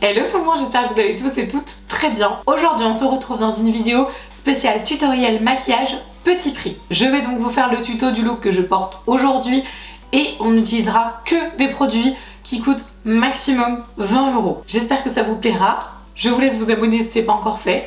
Hello tout le monde, j'espère que vous allez tous et toutes très bien. Aujourd'hui on se retrouve dans une vidéo spéciale tutoriel maquillage petit prix. Je vais donc vous faire le tuto du look que je porte aujourd'hui et on n'utilisera que des produits qui coûtent maximum 20 €. J'espère que ça vous plaira. Je vous laisse vous abonner si ce n'est pas encore fait.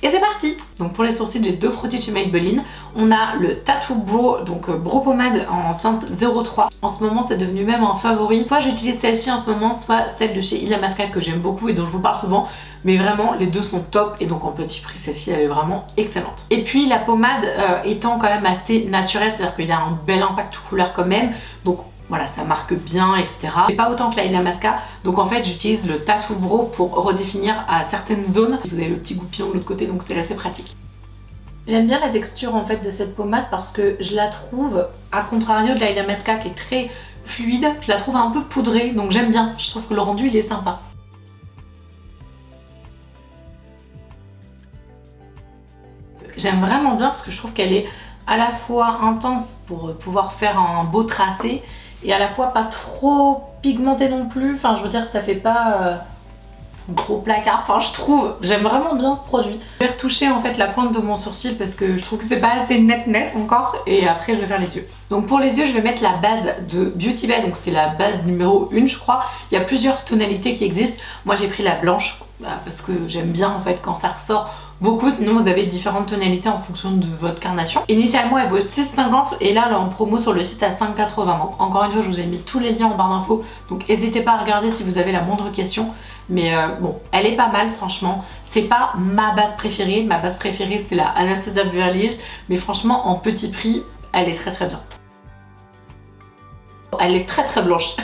Et c'est parti! Donc pour les sourcils, j'ai deux produits de chez Maybelline. On a le Tattoo Brow, donc brow pommade en teinte 03. En ce moment, c'est devenu même un favori. Soit j'utilise celle-ci en ce moment, soit celle de chez Illamasqua que j'aime beaucoup et dont je vous parle souvent. Mais vraiment, les deux sont top et donc en petit prix, celle-ci, elle est vraiment excellente. Et puis la pommade étant quand même assez naturelle, c'est-à-dire qu'il y a un bel impact couleur quand même. Donc voilà, ça marque bien, etc. Mais pas autant que la Illamasqua. Donc en fait, j'utilise le Tattoo Brow pour redéfinir à certaines zones. Vous avez le petit goupillon de l'autre côté, donc c'est assez pratique. J'aime bien la texture en fait de cette pommade parce que je la trouve, à contrario de la Illamasqua qui est très fluide, je la trouve un peu poudrée, donc j'aime bien. Je trouve que le rendu il est sympa. J'aime vraiment bien parce que je trouve qu'elle est à la fois intense pour pouvoir faire un beau tracé et à la fois pas trop pigmentée non plus. Enfin, je veux dire, ça fait pas gros placard. Enfin, je trouve, j'aime vraiment bien ce produit. Je vais retoucher en fait la pointe de mon sourcil parce que je trouve que c'est pas assez net encore. Et après, je vais faire les yeux. Donc pour les yeux, je vais mettre la base de Beauty Bay. Donc c'est la base numéro 1, je crois. Il y a plusieurs tonalités qui existent. Moi, j'ai pris la blanche parce que j'aime bien en fait quand ça ressort beaucoup, sinon vous avez différentes tonalités en fonction de votre carnation. Initialement elle vaut 6,50 et là elle est en promo sur le site à 5,80. Donc encore une fois je vous ai mis tous les liens en barre d'infos, donc n'hésitez pas à regarder si vous avez la moindre question. Mais bon, elle est pas mal franchement. C'est pas ma base préférée c'est la Anastasia Beverly Hills, mais franchement en petit prix elle est très bien. Elle est très blanche.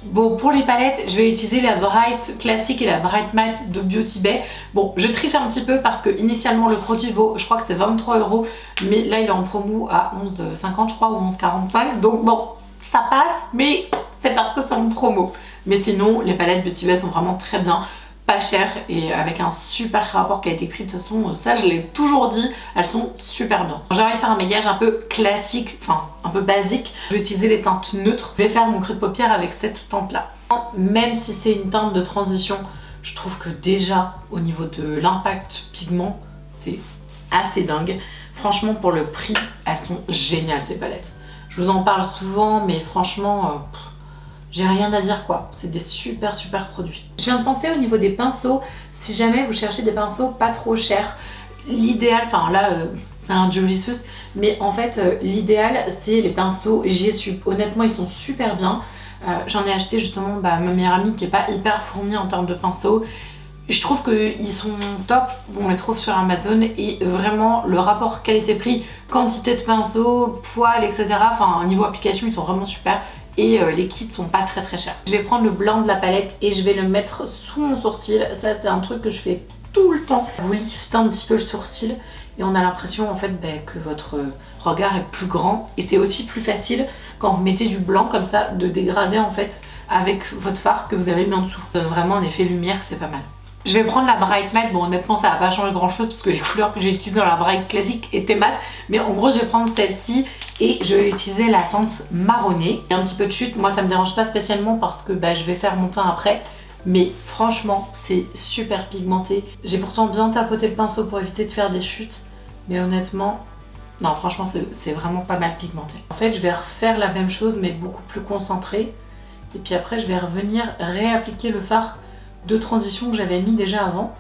Bon, pour les palettes, je vais utiliser la Bright classique et la Bright Matte de Beauty Bay. Bon, je triche un petit peu parce que initialement le produit vaut, je crois que c'est 23 €, mais là il est en promo à 11,50 je crois ou 11,45. Donc bon, ça passe, mais c'est parce que c'est en promo. Mais sinon, les palettes Beauty Bay sont vraiment très bien, pas chères et avec un super rapport qualité-prix. De toute façon, ça je l'ai toujours dit, elles sont super bien. J'ai envie de faire un maquillage un peu classique, enfin un peu basique. Je vais utiliser les teintes neutres. Je vais faire mon creux de paupière avec cette teinte là. Même si c'est une teinte de transition, je trouve que déjà au niveau de l'impact pigment, c'est assez dingue. Franchement, pour le prix, elles sont géniales ces palettes. Je vous en parle souvent, mais franchement, j'ai rien à dire quoi. C'est des super produits. Je viens de penser au niveau des pinceaux, si jamais vous cherchez des pinceaux pas trop chers, l'idéal, enfin là c'est un Julius, mais en fait l'idéal c'est les pinceaux J-Sup. Honnêtement ils sont super bien. J'en ai acheté justement ma meilleure amie qui est pas hyper fournie en termes de pinceaux. Je trouve qu'ils sont top, on les trouve sur Amazon et vraiment le rapport qualité-prix, quantité de pinceaux, poils, etc. Enfin au niveau application ils sont vraiment super. Et les kits sont pas très chers. Je vais prendre le blanc de la palette et je vais le mettre sous mon sourcil. Ça c'est un truc que je fais tout le temps. Vous liftez un petit peu le sourcil et on a l'impression en fait que votre regard est plus grand. Et c'est aussi plus facile quand vous mettez du blanc comme ça de dégrader en fait avec votre fard que vous avez mis en dessous. Ça donne vraiment un effet lumière, c'est pas mal. Je vais prendre la Bright Matte, bon honnêtement ça va pas changer grand chose parce que les couleurs que j'ai utilisées dans la Bright classique étaient mates. Mais en gros je vais prendre celle-ci et je vais utiliser la teinte marronnée. Il y a un petit peu de chute, moi ça me dérange pas spécialement parce que je vais faire mon teint après. Mais franchement c'est super pigmenté. J'ai pourtant bien tapoté le pinceau pour éviter de faire des chutes. Mais honnêtement, non franchement c'est vraiment pas mal pigmenté. En fait je vais refaire la même chose mais beaucoup plus concentrée. Et puis après je vais revenir réappliquer le fard de transition que j'avais mis déjà avant.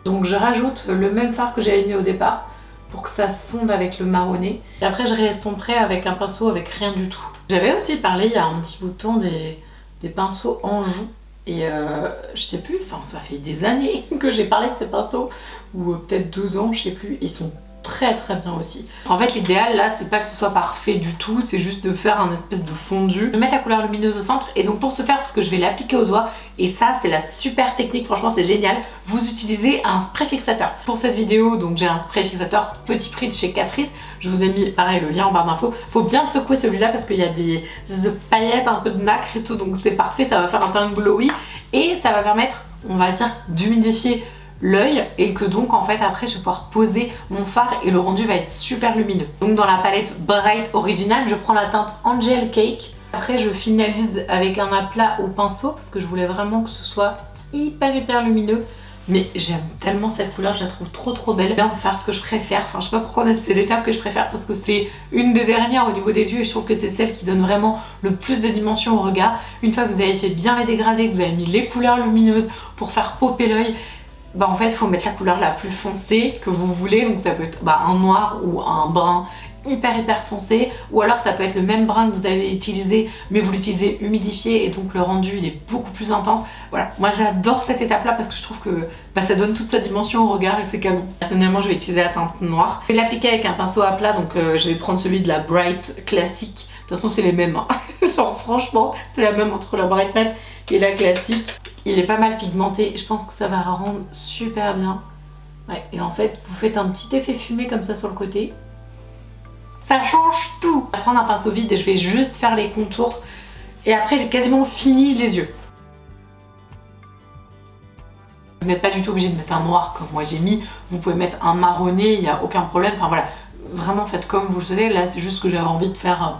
Donc je rajoute le même fard que j'avais mis au départ pour que ça se fonde avec le marronné. Et après je réestomperai avec un pinceau avec rien du tout. J'avais aussi parlé il y a un petit bout de temps des pinceaux en joue. Et je sais plus, enfin ça fait des années que j'ai parlé de ces pinceaux, ou peut-être 2 ans, je sais plus, ils sont très bien aussi. En fait l'idéal là c'est pas que ce soit parfait du tout, c'est juste de faire un espèce de fondu, de mettre la couleur lumineuse au centre. Et donc pour ce faire, parce que je vais l'appliquer au doigt, et ça c'est la super technique, franchement c'est génial, vous utilisez un spray fixateur. Pour cette vidéo donc j'ai un spray fixateur petit prix de chez Catrice, je vous ai mis pareil le lien en barre d'infos. Faut bien secouer celui-là parce qu'il y a des espèces de paillettes, un peu de nacre et tout, donc c'est parfait, ça va faire un teint glowy et ça va permettre, on va dire, d'humidifier l'œil et que donc en fait après je vais pouvoir poser mon fard et le rendu va être super lumineux. Donc dans la palette Bright originale je prends la teinte Angel Cake Après je finalise avec un aplat au pinceau parce que je voulais vraiment que ce soit hyper lumineux. Mais j'aime tellement cette couleur, je la trouve trop belle. Là on va faire ce que je préfère, enfin je sais pas pourquoi mais c'est l'étape que je préfère parce que c'est une des dernières au niveau des yeux et je trouve que c'est celle qui donne vraiment le plus de dimension au regard. Une fois que vous avez fait bien les dégradés, que vous avez mis les couleurs lumineuses pour faire popper l'œil, bah en fait il faut mettre la couleur la plus foncée que vous voulez. Donc ça peut être un noir ou un brun hyper foncé, ou alors ça peut être le même brun que vous avez utilisé mais vous l'utilisez humidifié et donc le rendu il est beaucoup plus intense. Voilà, moi j'adore cette étape là parce que je trouve que ça donne toute sa dimension au regard et c'est canon. Personnellement je vais utiliser la teinte noire. Je vais l'appliquer avec un pinceau à plat, donc je vais prendre celui de la Bright classique. De toute façon c'est les mêmes hein. Genre franchement c'est la même entre la Bright Matte et la classique. Il est pas mal pigmenté, je pense que ça va rendre super bien. Ouais, et en fait vous faites un petit effet fumé comme ça sur le côté. Ça change tout. Je vais prendre un pinceau vide et je vais juste faire les contours. Et après j'ai quasiment fini les yeux. Vous n'êtes pas du tout obligé de mettre un noir comme moi j'ai mis. Vous pouvez mettre un marronné, il n'y a aucun problème. Enfin voilà, vraiment faites comme vous le souhaitez. Là c'est juste que j'avais envie de faire un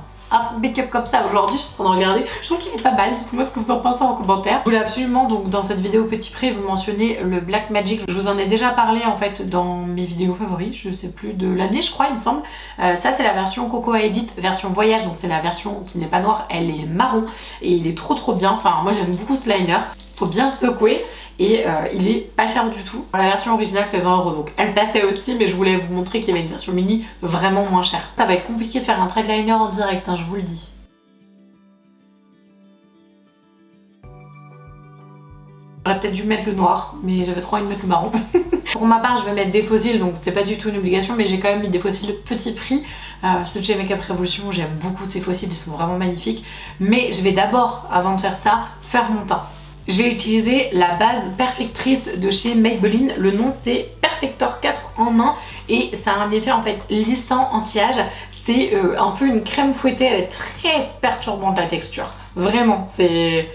make-up comme ça aujourd'hui. Je suis en train de regarder. Je trouve qu'il est pas mal. Dites-moi ce que vous en pensez en commentaire. Je voulais absolument donc dans cette vidéo petit prix vous mentionner le Black Magic. Je vous en ai déjà parlé en fait dans mes vidéos favoris. Je sais plus de l'année je crois il me semble. Ça c'est la version Cocoa Edit version voyage. Donc c'est la version qui n'est pas noire. Elle est marron et il est trop bien. Enfin moi j'aime beaucoup ce liner. Faut bien secouer et il est pas cher du tout. La version originale fait 20 € donc elle passait aussi, mais je voulais vous montrer qu'il y avait une version mini vraiment moins chère. Ça va être compliqué de faire un trait de liner en direct, hein, je vous le dis. J'aurais peut-être dû mettre le noir, mais j'avais trop envie de mettre le marron. Pour ma part, je vais mettre des fossiles, donc c'est pas du tout une obligation, mais j'ai quand même mis des fossiles de petit prix. Ceux de chez Makeup Revolution, j'aime beaucoup ces fossiles, ils sont vraiment magnifiques. Mais je vais d'abord, avant de faire ça, faire mon teint. Je vais utiliser la base perfectrice de chez Maybelline. Le nom c'est Perfector 4 en 1 et ça a un effet en fait lissant anti-âge. C'est un peu une crème fouettée, elle est très perturbante la texture. Vraiment, c'est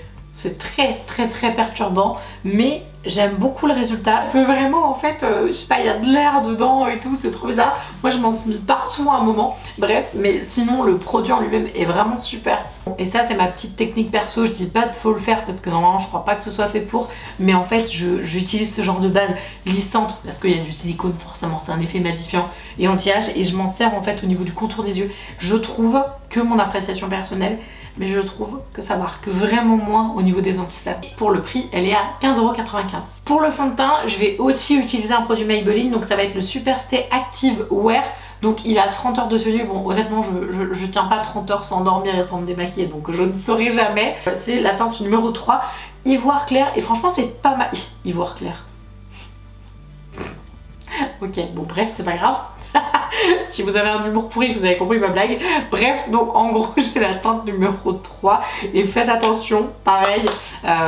très perturbant, mais j'aime beaucoup le résultat. Je peux vraiment en fait, je sais pas, il y a de l'air dedans et tout, c'est trop bizarre. Moi je m'en suis mis partout à un moment. Bref, mais sinon le produit en lui-même est vraiment super. Et ça c'est ma petite technique perso, je dis pas de faut le faire parce que normalement je crois pas que ce soit fait pour, mais en fait j'utilise ce genre de base lissante parce qu'il y a du silicone forcément, c'est un effet matifiant et anti-âge et je m'en sers en fait au niveau du contour des yeux. Je trouve que mon appréciation personnelle, mais je trouve que ça marque vraiment moins au niveau des anti-cerne. Pour le prix, elle est à 15,95 €. Pour le fond de teint, je vais aussi utiliser un produit Maybelline, donc ça va être le Super Stay Active Wear. Donc il a 30 heures de tenue, bon honnêtement je tiens pas 30 heures sans dormir et sans me démaquiller, donc je ne saurais jamais. C'est la teinte numéro 3, Ivoire Clair, et franchement c'est pas mal. Ivoire Clair. Ok, bon bref, c'est pas grave. Si vous avez un humour pourri, vous avez compris ma blague. Bref, donc en gros j'ai la teinte numéro 3 et faites attention, pareil,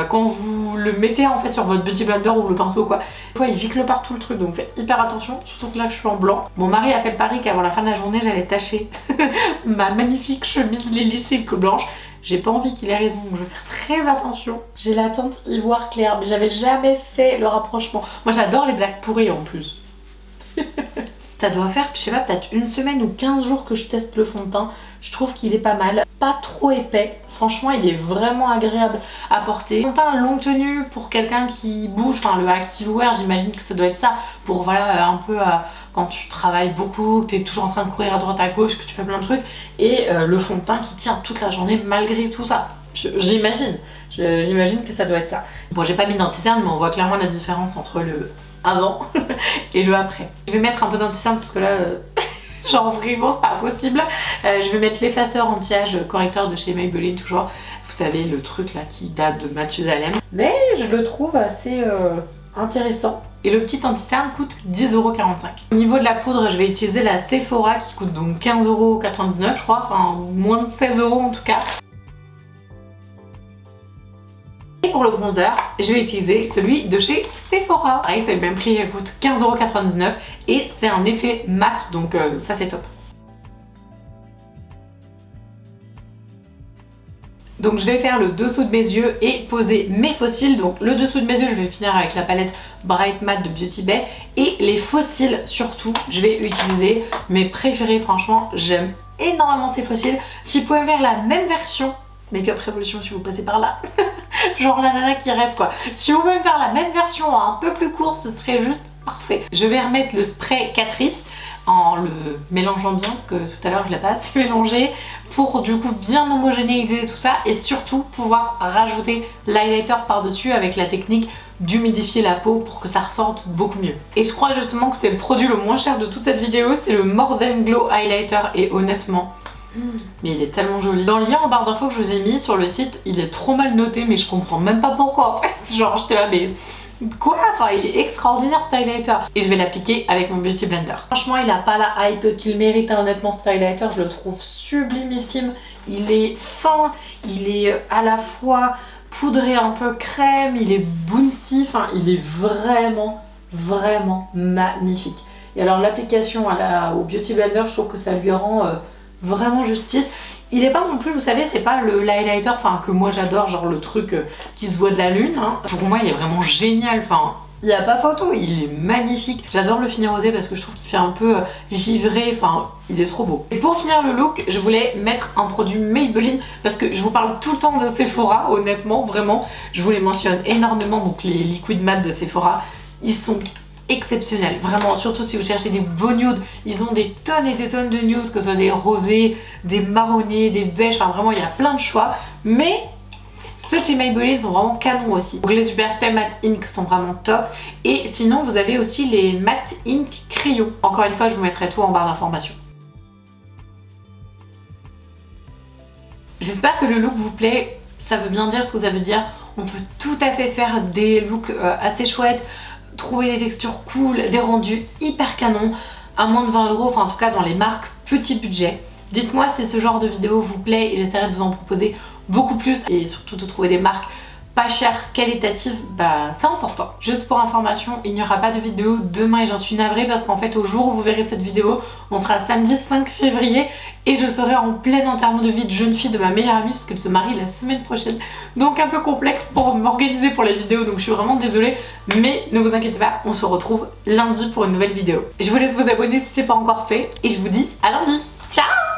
quand vous le mettez en fait sur votre Beauty Blender ou le pinceau quoi, il gicle partout le truc, donc faites hyper attention, surtout que là je suis en blanc. Mon mari a fait le pari qu'avant la fin de la journée j'allais tacher ma magnifique chemise Lily Silk blanche. J'ai pas envie qu'il ait raison, donc je vais faire très attention. J'ai la teinte Ivoire Clair, mais j'avais jamais fait le rapprochement. Moi j'adore les blagues pourries en plus. Ça doit faire, je sais pas, peut-être une semaine ou 15 jours que je teste le fond de teint. Je trouve qu'il est pas mal, pas trop épais. Franchement, il est vraiment agréable à porter. Fond de teint longue tenue pour quelqu'un qui bouge, enfin le Active Wear, j'imagine que ça doit être ça. Pour voilà, un peu quand tu travailles beaucoup, que tu es toujours en train de courir à droite à gauche, que tu fais plein de trucs. Et le fond de teint qui tient toute la journée malgré tout ça. J'imagine. J'imagine que ça doit être ça. Bon, j'ai pas mis d'anti-cerne, mais on voit clairement la différence entre le avant et le après. Je vais mettre un peu d'anti-cerne parce que là, genre vraiment c'est pas possible. Je vais mettre l'effaceur anti-âge correcteur de chez Maybelline toujours. Vous savez le truc là qui date de Mathusalem. Mais je le trouve assez intéressant. Et le petit anti-cerne coûte 10,45 €. Au niveau de la poudre, je vais utiliser la Sephora qui coûte donc 15,99 € je crois, enfin moins de 16 € en tout cas. Et pour le bronzer, je vais utiliser celui de chez Sephora. Pareil, c'est le même prix, il coûte 15,99 € et c'est un effet mat, donc ça c'est top. Donc je vais faire le dessous de mes yeux et poser mes faux cils. Donc le dessous de mes yeux, je vais finir avec la palette Bright Matte de Beauty Bay. Et les faux cils surtout, je vais utiliser mes préférés. Franchement, j'aime énormément ces faux cils. Si vous pouvez faire la même version Make-up Revolution si vous passez par là. Genre la nana qui rêve quoi. Si vous pouvez me faire la même version un peu plus courte, ce serait juste parfait. Je vais remettre le spray Catrice en le mélangeant bien parce que tout à l'heure je l'ai pas assez mélangé pour du coup bien homogénéiser tout ça et surtout pouvoir rajouter l'highlighter par dessus avec la technique d'humidifier la peau pour que ça ressorte beaucoup mieux. Et je crois justement que c'est le produit le moins cher de toute cette vidéo, c'est le More Than Glow Highlighter et honnêtement mais il est tellement joli. Dans le lien en barre d'infos que je vous ai mis sur le site, il est trop mal noté mais je comprends même pas pourquoi en fait. Genre j'étais là mais quoi? Enfin il est extraordinaire ce highlighter. Et je vais l'appliquer avec mon Beauty Blender. Franchement il a pas la hype qu'il mérite honnêtement ce highlighter, je le trouve sublimissime. Il est fin, il est à la fois poudré un peu crème, il est bouncy, enfin il est vraiment magnifique. Et alors l'application au Beauty Blender, je trouve que ça lui rend vraiment justice. Il est pas non plus, vous savez, c'est pas l'highlighter que moi j'adore, genre le truc qui se voit de la lune. Hein. Pour moi, il est vraiment génial. Enfin, il n'y a pas photo, il est magnifique. J'adore le finir rosé parce que je trouve qu'il fait un peu givré. Enfin, il est trop beau. Et pour finir le look, je voulais mettre un produit Maybelline parce que je vous parle tout le temps de Sephora, honnêtement, vraiment. Je vous les mentionne énormément. Donc les liquid matte de Sephora, ils sont exceptionnels, vraiment, surtout si vous cherchez des beaux nudes, ils ont des tonnes et des tonnes de nudes, que ce soit des rosés, des marronnés, des beiges, enfin vraiment il y a plein de choix, mais ceux de chez Maybelline sont vraiment canons aussi. Donc les Super Stay Matte Ink sont vraiment top, et sinon vous avez aussi les Matte Ink Cryo. Encore une fois je vous mettrai tout en barre d'informations. J'espère que le look vous plaît, ça veut bien dire ce que ça veut dire, on peut tout à fait faire des looks assez chouettes, trouver des textures cool, des rendus hyper canons à moins de 20 €, enfin en tout cas dans les marques petit budget. Dites-moi si ce genre de vidéo vous plaît et j'essaierai de vous en proposer beaucoup plus et surtout de trouver des marques pas chères, qualitatives, bah c'est important. Juste pour information, il n'y aura pas de vidéo demain et j'en suis navrée parce qu'en fait au jour où vous verrez cette vidéo, on sera samedi 5 février et je serai en plein enterrement de vie de jeune fille de ma meilleure amie parce qu'elle se marie la semaine prochaine. Donc un peu complexe pour m'organiser pour les vidéos, donc je suis vraiment désolée. Mais ne vous inquiétez pas, on se retrouve lundi pour une nouvelle vidéo. Je vous laisse vous abonner si ce n'est pas encore fait et je vous dis à lundi. Ciao!